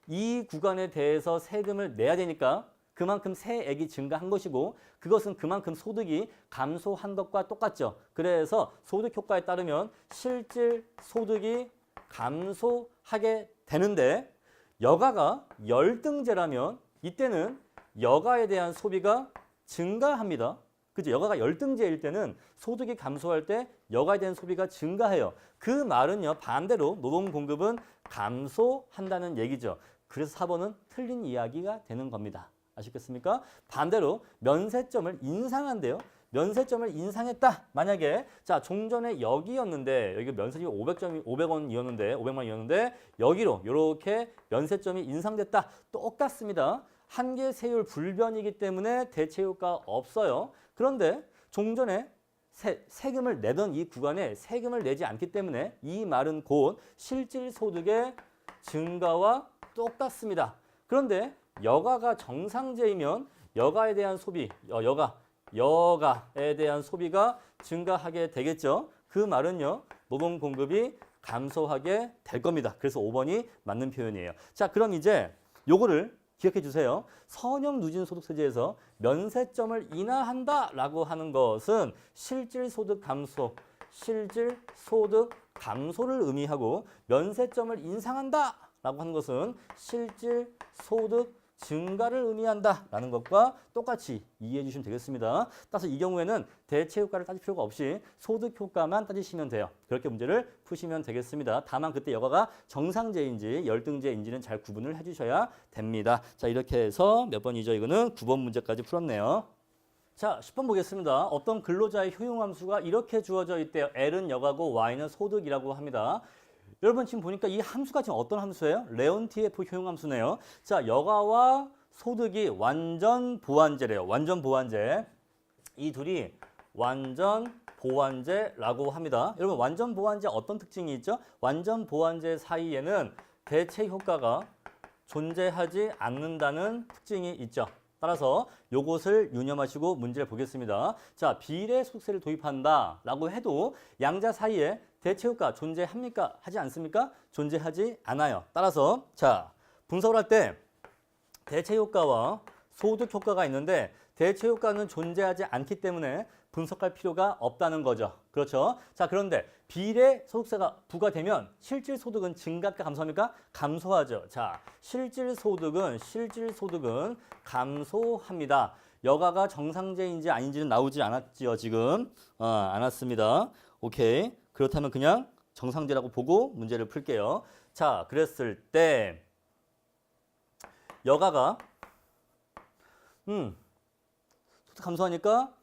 이 구간에 대해서 세금을 내야 되니까 그만큼 세액이 증가한 것이고 그것은 그만큼 소득이 감소한 것과 똑같죠. 그래서 소득 효과에 따르면 실질 소득이 감소하게 되는데 여가가 열등제라면 이때는 여가에 대한 소비가 증가합니다. 그죠? 여가가 열등제일 때는 소득이 감소할 때 여가에 대한 소비가 증가해요. 그 말은요. 반대로 노동 공급은 감소한다는 얘기죠. 그래서 4번은 틀린 이야기가 되는 겁니다. 아시겠습니까? 반대로 면세점을 인상한대요. 면세점을 인상했다. 만약에 자 종전에 여기였는데 여기 면세점이 500원이었는데 500만원이었는데 여기로 이렇게 면세점이 인상됐다. 똑같습니다. 한계 세율 불변이기 때문에 대체 효과 없어요. 그런데 종전에 세금을 내던 이 구간에 세금을 내지 않기 때문에 이 말은 곧 실질 소득의 증가와 똑같습니다. 그런데 여가가 정상제이면 여가에 대한 소비, 여가에 대한 소비가 증가하게 되겠죠. 그 말은요. 노동 공급이 감소하게 될 겁니다. 그래서 5번이 맞는 표현이에요. 자, 그럼 이제 요거를 기억해 주세요. 선형 누진 소득세제에서 면세점을 인하한다라고 하는 것은 실질 소득 감소를 의미하고 면세점을 인상한다라고 하는 것은 실질 소득 증가를 의미한다라는 것과 똑같이 이해해 주시면 되겠습니다. 따라서 이 경우에는 대체 효과를 따질 필요가 없이 소득 효과만 따지시면 돼요. 그렇게 문제를 푸시면 되겠습니다. 다만 그때 여가가 정상제인지 열등제인지는 잘 구분을 해주셔야 됩니다. 자, 이렇게 해서 몇 번이죠? 이거는 9번 문제까지 풀었네요. 자, 10번 보겠습니다. 어떤 근로자의 효용함수가 이렇게 주어져 있대요. L은 여가고 Y는 소득이라고 합니다. 여러분 지금 보니까 이 함수가 지금 어떤 함수예요? 레온티에프 효용함수네요. 자, 여가와 소득이 완전 보완제래요. 완전 보완제. 이 둘이 완전 보완제라고 합니다. 여러분 완전 보완제 어떤 특징이 있죠? 완전 보완제 사이에는 대체 효과가 존재하지 않는다는 특징이 있죠. 따라서 요것을 유념하시고 문제를 보겠습니다. 자, 비례 소득세를 도입한다라고 해도 양자 사이에 대체 효과 존재합니까? 하지 않습니까? 존재하지 않아요. 따라서 자, 분석을 할 때 대체 효과와 소득 효과가 있는데 대체 효과는 존재하지 않기 때문에 분석할 필요가 없다는 거죠. 그렇죠? 자, 그런데 비례 소득세가 부과되면 실질 소득은 증가할까 감소합니까? 감소하죠. 자, 실질 소득은 감소합니다. 여가가 정상제인지 아닌지는 나오지 않았지요, 지금. 않았습니다. 오케이. 그렇다면 그냥 정상제라고 보고 문제를 풀게요. 자, 그랬을 때 여가가 소득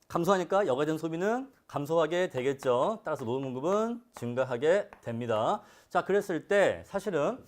감소하니까 여가에 대한 소비는 감소하게 되겠죠. 따라서 노동공급은 증가하게 됩니다. 자, 그랬을 때 사실은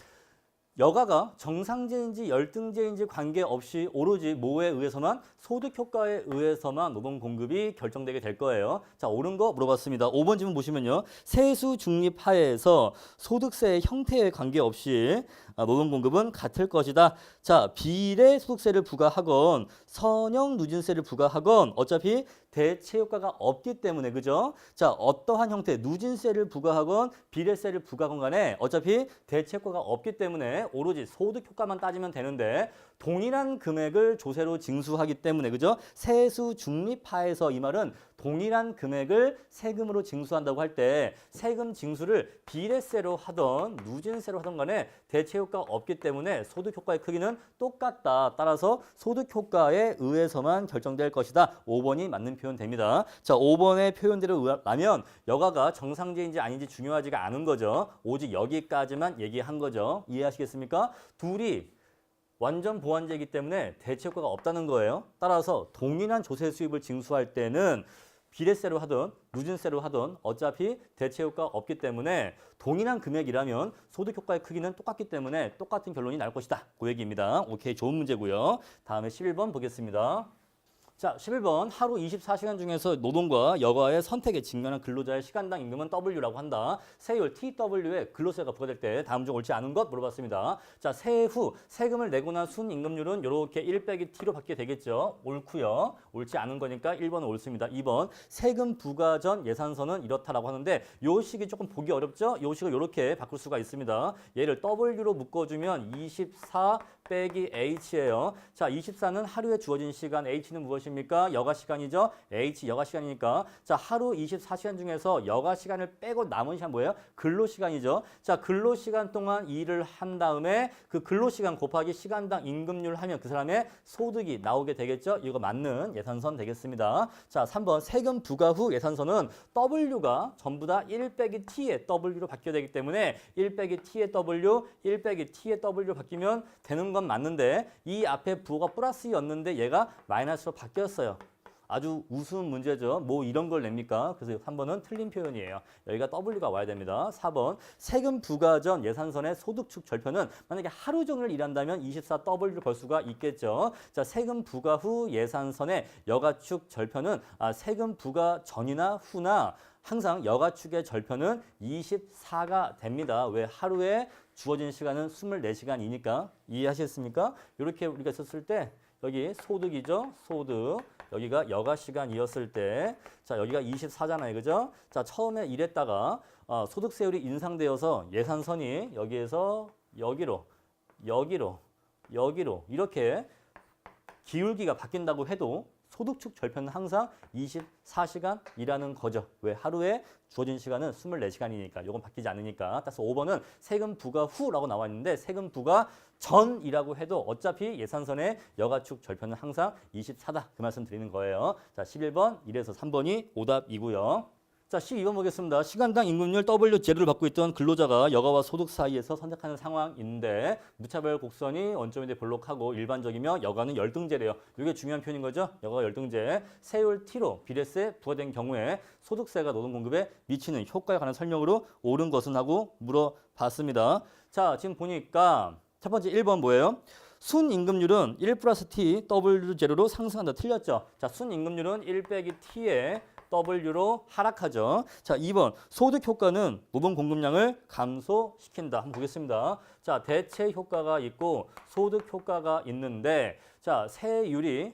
여가가 정상제인지 열등제인지 관계없이 오로지 뭐에 의해서만 소득 효과에 의해서만 노동 공급이 결정되게 될 거예요. 자, 옳은 거 물어봤습니다. 5번 질문 보시면요. 세수 중립 하에서 소득세의 형태에 관계없이 노동 공급은 같을 것이다. 자, 비례 소득세를 부과하건 선형 누진세를 부과하건 어차피 대체 효과가 없기 때문에 그죠? 자, 어떠한 형태 누진세를 부과하건 비례세를 부과하건 간에 어차피 대체 효과가 없기 때문에 오로지 소득 효과만 따지면 되는데 동일한 금액을 조세로 징수하기 때문에 그죠? 세수 중립하에서 이 말은 동일한 금액을 세금으로 징수한다고 할 때 세금 징수를 비례세로 하던 누진세로 하던 간에 대체 효과가 없기 때문에 소득 효과의 크기는 똑같다. 따라서 소득 효과에 의해서만 결정될 것이다. 5번이 맞는 표현 됩니다. 자, 5번의 표현대로 라면 여가가 정상제인지 아닌지 중요하지가 않은 거죠. 오직 여기까지만 얘기한 거죠. 이해하시겠습니까? 둘이 완전 보완제이기 때문에 대체 효과가 없다는 거예요. 따라서 동일한 조세 수입을 징수할 때는 비례세로 하든 누진세로 하든 어차피 대체 효과가 없기 때문에 동일한 금액이라면 소득 효과의 크기는 똑같기 때문에 똑같은 결론이 날 것이다. 그 얘기입니다. 오케이, 좋은 문제고요. 다음에 11번 보겠습니다. 자, 11번 하루 24시간 중에서 노동과 여가의 선택에 직면한 근로자의 시간당 임금은 W라고 한다. 세율 TW에 근로세가 부과될 때 다음 중 옳지 않은 것 물어봤습니다. 자, 세후 세금을 내고 난 순임금률은 이렇게 1 빼기 T로 받게 되겠죠. 옳고요. 옳지 않은 거니까 1번은 옳습니다. 2번 세금 부과 전 예산서는 이렇다라고 하는데 요 식이 조금 보기 어렵죠? 요 식을 이렇게 바꿀 수가 있습니다. 얘를 W로 묶어주면 24 빼기 H예요. 자, 24는 하루에 주어진 시간, H는 무엇입니까? 여가 시간이죠. H 여가 시간이니까. 자, 하루 24시간 중에서 여가 시간을 빼고 남은 시간 뭐예요? 근로 시간이죠. 자, 근로 시간 동안 일을 한 다음에 그 근로 시간 곱하기 시간당 임금률 하면 그 사람의 소득이 나오게 되겠죠. 이거 맞는 예산선 되겠습니다. 자, 3번 세금 부과 후 예산선은 W가 전부 다 1 빼기 T의 W로 바뀌어야 되기 때문에 1 빼기 T의 W, 1 빼기 T의 W로 바뀌면 되는 건 맞는데 이 앞에 부호가 플러스였는데 얘가 마이너스로 바뀌었어요. 아주 우스운 문제죠. 뭐 이런 걸 냅니까? 그래서 3번은 틀린 표현이에요. 여기가 W가 와야 됩니다. 4번 세금 부과 전 예산선의 소득축 절편은 만약에 하루 종일 일한다면 24W를 걸 수가 있겠죠. 자, 세금 부과 후 예산선의 여가축 절편은 세금 부과 전이나 후나 항상 여가축의 절편은 24가 됩니다. 왜? 하루에 주어진 시간은 24시간이니까. 이해하셨습니까? 이렇게 우리가 썼을 때 여기 소득이죠. 소득. 여기가 여가 시간이었을 때 자, 여기가 24잖아요. 그죠? 자, 처음에 이랬다가 소득세율이 인상되어서 예산선이 여기에서 여기로 이렇게 기울기가 바뀐다고 해도 소득축 절편은 항상 24시간이라는 거죠. 왜? 하루에 주어진 시간은 24시간이니까. 이건 바뀌지 않으니까. 따라서 5번은 세금 부과 후라고 나와 있는데 세금 부과 전이라고 해도 어차피 예산선의 여가축 절편은 항상 24다. 그 말씀 드리는 거예요. 자, 11번 1에서 3번이 오답이고요. 자, 12번 보겠습니다. 시간당 임금률 W제로를 받고 있던 근로자가 여가와 소득 사이에서 선택하는 상황인데 무차별 곡선이 원점에 대해 볼록하고 일반적이며 여가는 열등제래요. 이게 중요한 표현인 거죠. 여가가 열등제. 세율 T로 비례세 부과된 경우에 소득세가 노동 공급에 미치는 효과에 관한 설명으로 옳은 것은 하고 물어봤습니다. 자, 지금 보니까 첫 번째 1번 뭐예요? 순임금률은 1 플러스 T W제로로 상승한다. 틀렸죠? 자, 순임금률은 1 빼기 T에 W로 하락하죠. 자, 2번 소득 효과는 노동 공급량을 감소시킨다. 한번 보겠습니다. 자, 대체 효과가 있고 소득 효과가 있는데 자, 세금이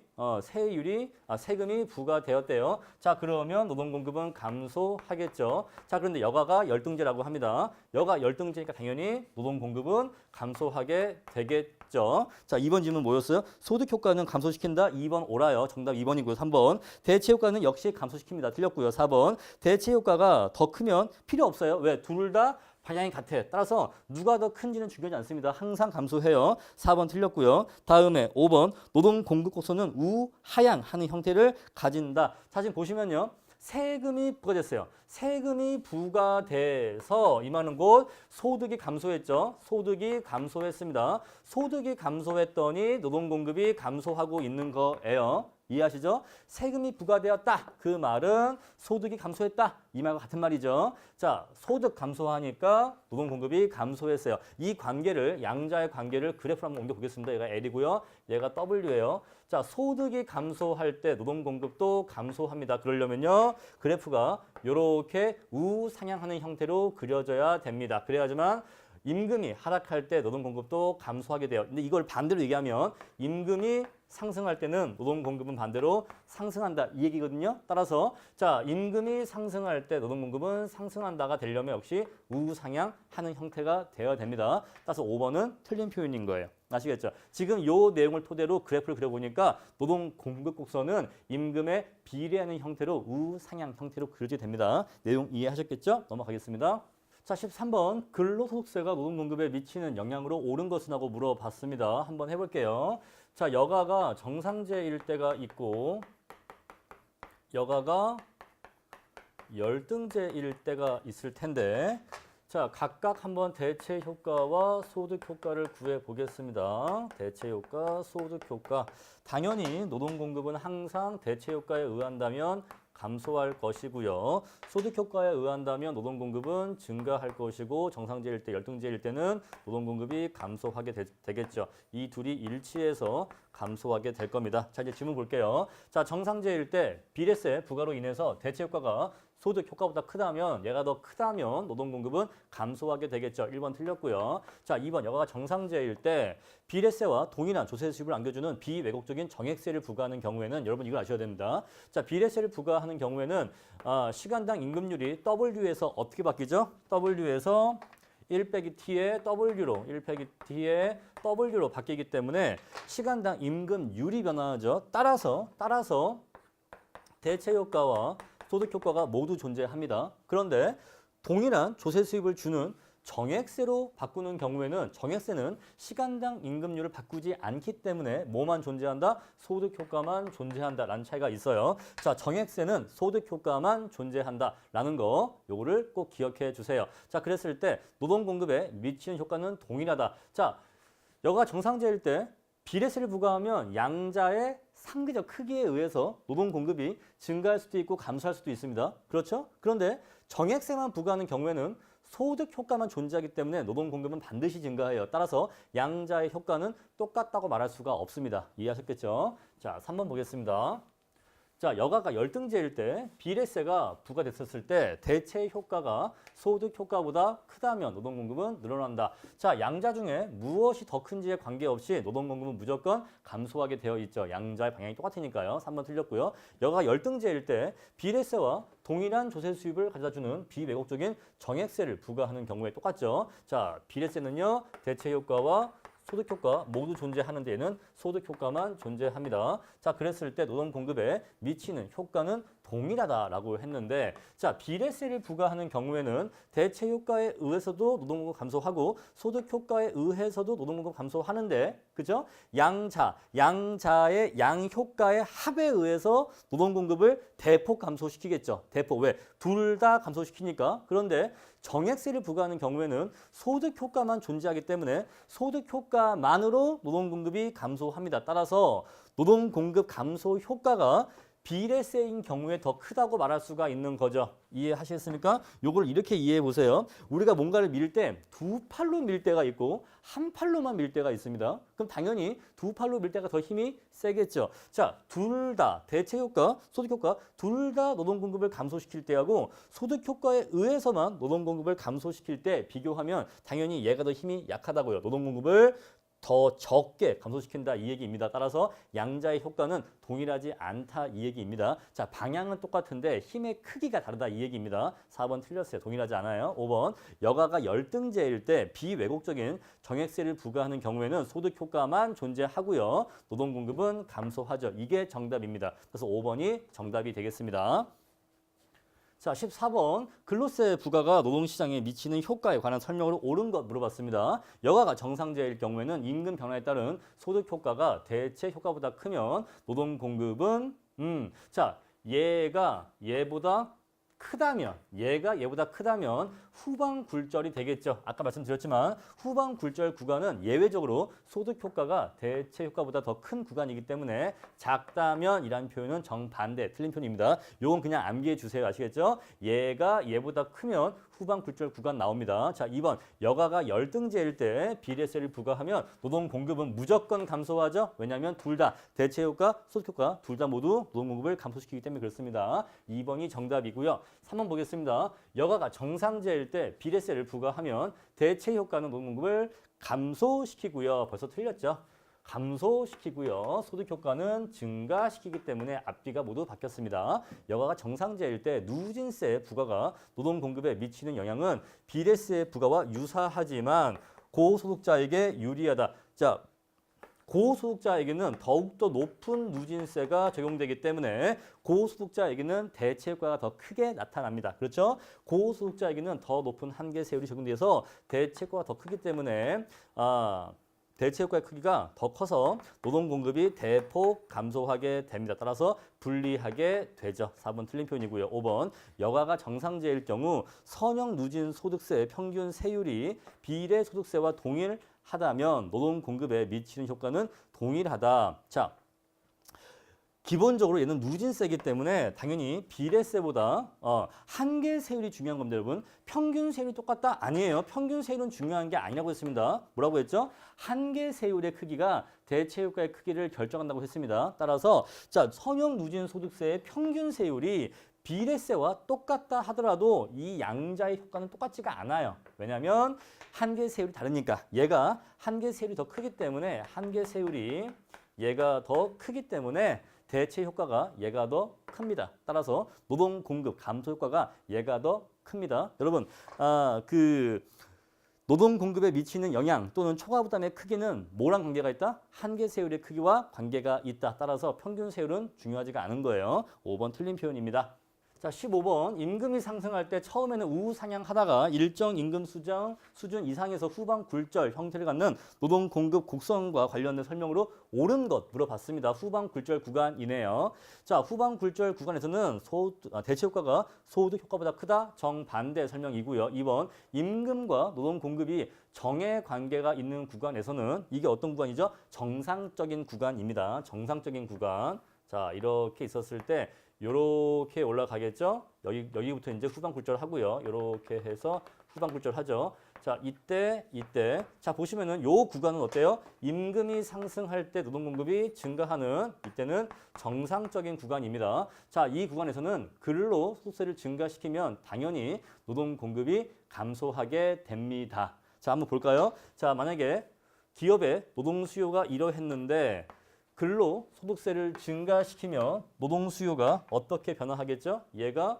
부과되었대요. 자, 그러면 노동 공급은 감소하겠죠. 자, 그런데 여가가 열등제라고 합니다. 여가 열등제니까 당연히 노동 공급은 감소하게 되겠죠. 자, 2번 질문 뭐였어요? 소득 효과는 감소시킨다. 2번 옳아요. 정답 2번이고요. 3번 대체 효과는 역시 감소시킵니다. 틀렸고요. 4번 대체 효과가 더 크면 필요 없어요. 왜? 둘 다 방향이 같아. 따라서 누가 더 큰지는 중요하지 않습니다. 항상 감소해요. 4번 틀렸고요. 다음에 5번 노동 공급 곡선은 우하향하는 형태를 가진다. 사진 보시면요. 세금이 부과됐어요. 세금이 부과돼서 임하는 곳 소득이 감소했죠. 소득이 감소했습니다. 소득이 감소했더니 노동 공급이 감소하고 있는 거예요. 이해하시죠? 세금이 부과되었다. 그 말은 소득이 감소했다. 이 말과 같은 말이죠. 자, 소득 감소하니까 노동 공급이 감소했어요. 이 관계를 양자의 관계를 그래프로 한번 옮겨보겠습니다. 얘가 L이고요. 얘가 W예요. 자, 소득이 감소할 때 노동 공급도 감소합니다. 그러려면요. 그래프가 이렇게 우상향하는 형태로 그려져야 됩니다. 그래야지만 임금이 하락할 때 노동 공급도 감소하게 돼요. 근데 이걸 반대로 얘기하면 임금이 상승할 때는 노동 공급은 반대로 상승한다 이 얘기거든요. 따라서 자, 임금이 상승할 때 노동 공급은 상승한다가 되려면 역시 우상향하는 형태가 되어야 됩니다. 따라서 5번은 틀린 표현인 거예요. 아시겠죠? 지금 이 내용을 토대로 그래프를 그려보니까 노동 공급 곡선은 임금에 비례하는 형태로 우상향 형태로 그려지게 됩니다. 내용 이해하셨겠죠? 넘어가겠습니다. 자, 13번 근로소득세가 노동 공급에 미치는 영향으로 옳은 것은 하고 물어봤습니다. 한번 해볼게요. 자, 여가가 정상제일 때가 있고 여가가 열등제일 때가 있을 텐데 자, 각각 한번 대체 효과와 소득 효과를 구해 보겠습니다. 대체 효과, 소득 효과. 당연히 노동 공급은 항상 대체 효과에 의한다면 감소할 것이고요. 소득 효과에 의한다면 노동 공급은 증가할 것이고 정상제일 때, 열등제일 때는 노동 공급이 감소하게 되겠죠. 이 둘이 일치해서 감소하게 될 겁니다. 자, 이제 질문 볼게요. 자, 정상제일 때 비례세 부과로 인해서 대체 효과가 소득 효과보다 크다면, 얘가 더 크다면 노동 공급은 감소하게 되겠죠. 1번 틀렸고요. 자, 2번 여가가 정상제일 때 비례세와 동일한 조세 수입을 안겨주는 비왜곡적인 정액세를 부과하는 경우에는 여러분 이걸 아셔야 됩니다. 자, 비례세를 부과하는 경우에는 시간당 임금률이 W에서 어떻게 바뀌죠? W에서 1 빼기 T의 W로, 1 빼기 T의 W로 바뀌기 때문에 시간당 임금률이 변화하죠. 따라서 대체 효과와 소득 효과가 모두 존재합니다. 그런데 동일한 조세 수입을 주는 정액세로 바꾸는 경우에는 정액세는 시간당 임금률을 바꾸지 않기 때문에 뭐만 존재한다? 소득 효과만 존재한다라는 차이가 있어요. 자, 정액세는 소득 효과만 존재한다라는 거 요거를 꼭 기억해 주세요. 자, 그랬을 때 노동 공급에 미치는 효과는 동일하다. 자, 여가 정상제일 때 비례세를 부과하면 양자의 상대적 크기에 의해서 노동 공급이 증가할 수도 있고 감소할 수도 있습니다. 그렇죠? 그런데 정액세만 부과하는 경우에는 소득 효과만 존재하기 때문에 노동 공급은 반드시 증가해요. 따라서 양자의 효과는 똑같다고 말할 수가 없습니다. 이해하셨겠죠? 자, 3번 보겠습니다. 자, 여가가 열등제일 때 비례세가 부과됐었을 때 대체 효과가 소득 효과보다 크다면 노동 공급은 늘어난다. 자, 양자 중에 무엇이 더 큰지에 관계없이 노동 공급은 무조건 감소하게 되어 있죠. 양자의 방향이 똑같으니까요. 3번 틀렸고요. 여가가 열등제일 때 비례세와 동일한 조세 수입을 가져다주는 비왜곡적인 정액세를 부과하는 경우에 똑같죠. 자, 비례세는요, 대체 효과와 소득 효과 모두 존재하는 데에는 소득 효과만 존재합니다. 자, 그랬을 때 노동 공급에 미치는 효과는 동일하다라고 했는데, 자, 비례세를 부과하는 경우에는 대체 효과에 의해서도 노동 공급 감소하고 소득 효과에 의해서도 노동 공급 감소하는데, 그죠? 양자의 양 효과의 합에 의해서 노동 공급을 대폭 감소시키겠죠. 대폭. 왜? 둘 다 감소시키니까. 그런데 정액세를 부과하는 경우에는 소득 효과만 존재하기 때문에 소득 효과만으로 노동 공급이 감소합니다. 따라서 노동 공급 감소 효과가 비례세인 경우에 더 크다고 말할 수가 있는 거죠. 이해하시겠습니까? 요걸 이렇게 이해해 보세요. 우리가 뭔가를 밀 때 두 팔로 밀 때가 있고 한 팔로만 밀 때가 있습니다. 그럼 당연히 두 팔로 밀 때가 더 힘이 세겠죠. 자, 둘 다 대체 효과, 소득 효과 둘 다 노동 공급을 감소시킬 때하고 소득 효과에 의해서만 노동 공급을 감소시킬 때 비교하면 당연히 얘가 더 힘이 약하다고요. 노동 공급을 더 적게 감소시킨다 이 얘기입니다. 따라서 양자의 효과는 동일하지 않다 이 얘기입니다. 자, 방향은 똑같은데 힘의 크기가 다르다 이 얘기입니다. 4번 틀렸어요. 동일하지 않아요. 5번 여가가 열등제일 때 비왜곡적인 정액세를 부과하는 경우에는 소득 효과만 존재하고요. 노동 공급은 감소하죠. 이게 정답입니다. 그래서 5번이 정답이 되겠습니다. 자, 14번 근로세 부과가 노동시장에 미치는 효과에 관한 설명으로 옳은 것 물어봤습니다. 여가가 정상제일 경우에는 임금 변화에 따른 소득 효과가 대체 효과보다 크면 노동 공급은 자, 얘가 얘보다 크다면 후방 굴절이 되겠죠. 아까 말씀드렸지만 후방 굴절 구간은 예외적으로 소득 효과가 대체 효과보다 더 큰 구간이기 때문에 작다면 이라는 표현은 정반대, 틀린 표현입니다. 요건 그냥 암기해 주세요. 아시겠죠? 얘가 얘보다 크면 후방 굴절 구간 나옵니다. 자, 2번 여가가 열등제일 때 비례세를 부과하면 노동 공급은 무조건 감소하죠. 왜냐하면 둘 다 대체 효과, 소득 효과 둘 다 모두 노동 공급을 감소시키기 때문에 그렇습니다. 2번이 정답이고요. 3번 보겠습니다. 여가가 정상제일 때 비례세를 부과하면 대체 효과는 노동 공급을 감소시키고요. 벌써 틀렸죠. 감소시키고요. 소득 효과는 증가시키기 때문에 앞뒤가 모두 바뀌었습니다. 여가가 정상제일 때 누진세 부과가 노동 공급에 미치는 영향은 비례세 부과와 유사하지만 고소득자에게 유리하다. 자, 고소득자에게는 더욱더 높은 누진세가 적용되기 때문에 고소득자에게는 대체 효과가 더 크게 나타납니다. 그렇죠? 고소득자에게는 더 높은 한계세율이 적용돼서 대체 효과가 더 크기 때문에 대체 효과의 크기가 더 커서 노동 공급이 대폭 감소하게 됩니다. 따라서 불리하게 되죠. 4번 틀린 표현이고요. 5번 여가가 정상제일 경우 선형 누진 소득세 평균 세율이 비례 소득세와 동일하다면 노동 공급에 미치는 효과는 동일하다. 자, 기본적으로 얘는 누진세이기 때문에 당연히 비례세보다 한계세율이 중요한 겁니다, 여러분. 평균세율이 똑같다? 아니에요. 평균세율은 중요한 게 아니라고 했습니다. 뭐라고 했죠? 한계세율의 크기가 대체효과의 크기를 결정한다고 했습니다. 따라서 자, 선형 누진소득세의 평균세율이 비례세와 똑같다 하더라도 이 양자의 효과는 똑같지가 않아요. 왜냐하면 한계세율이 다르니까. 얘가 한계세율이 더 크기 때문에 한계세율이 얘가 더 크기 때문에 대체 효과가 얘가 더 큽니다. 따라서 노동 공급 감소 효과가 얘가 더 큽니다. 여러분, 노동 공급에 미치는 영향 또는 초과 부담의 크기는 뭐랑 관계가 있다? 한계세율의 크기와 관계가 있다. 따라서 평균세율은 중요하지가 않은 거예요. 5번 틀린 표현입니다. 자, 15번 임금이 상승할 때 처음에는 우상향하다가 일정 임금 수준 이상에서 후방 굴절 형태를 갖는 노동 공급 곡선과 관련된 설명으로 옳은 것 물어봤습니다. 후방 굴절 구간이네요. 자, 후방 굴절 구간에서는 대체 효과가 소득 효과보다 크다. 정반대 설명이고요. 2번 임금과 노동 공급이 정의 관계가 있는 구간에서는 이게 어떤 구간이죠? 정상적인 구간입니다. 정상적인 구간. 자, 이렇게 있었을 때 요렇게 올라가겠죠? 여기부터 이제 후방 굴절 하고요. 요렇게 해서 후방 굴절 하죠. 자, 이때. 자, 보시면은 요 구간은 어때요? 임금이 상승할 때 노동 공급이 증가하는 이때는 정상적인 구간입니다. 자, 이 구간에서는 근로 소득세를 증가시키면 당연히 노동 공급이 감소하게 됩니다. 자, 한번 볼까요? 자, 만약에 기업의 노동 수요가 이러했는데 근로 소득세를 증가시키면 노동 수요가 어떻게 변화하겠죠? 얘가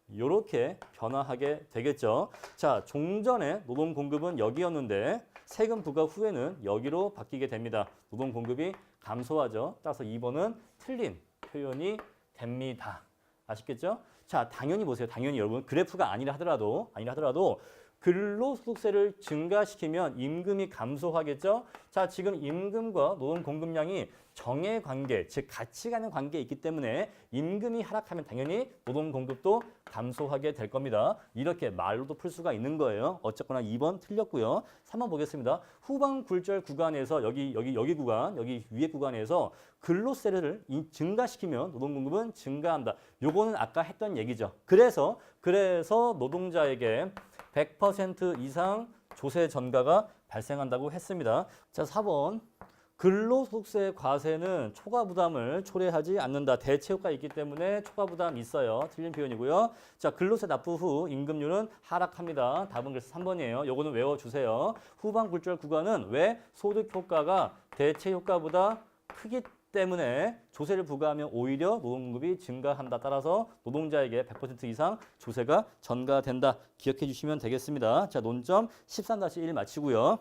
이렇게 변화하게 되겠죠. 자, 종전에 노동 공급은 여기였는데 세금 부과 후에는 여기로 바뀌게 됩니다. 노동 공급이 감소하죠. 따라서 2번은 틀린 표현이 됩니다. 아시겠죠? 자, 당연히 보세요. 당연히 여러분 그래프가 아니라 하더라도 근로소득세를 증가시키면 임금이 감소하겠죠? 자, 지금 임금과 노동 공급량이 정의 관계, 즉 같이 가는 관계에 있기 때문에 임금이 하락하면 당연히 노동 공급도 감소하게 될 겁니다. 이렇게 말로도 풀 수가 있는 거예요. 어쨌거나 2번 틀렸고요. 3번 보겠습니다. 후방 굴절 구간에서 여기 구간, 여기 위에 구간에서 근로세를 증가시키면 노동 공급은 증가한다. 요거는 아까 했던 얘기죠. 그래서 노동자에게 100% 이상 조세 전가가 발생한다고 했습니다. 자, 4번. 근로소득세 과세는 초과 부담을 초래하지 않는다. 대체 효과가 있기 때문에 초과 부담이 있어요. 틀린 표현이고요. 자, 근로세 납부 후 임금률은 하락합니다. 답은 그래서 3번이에요. 요거는 외워주세요. 후방 굴절 구간은 왜 소득 효과가 대체 효과보다 크기 때문에 조세를 부과하면 오히려 노동 공급이 증가한다. 따라서 노동자에게 100% 이상 조세가 전가된다. 기억해 주시면 되겠습니다. 자, 논점 13-1 마치고요.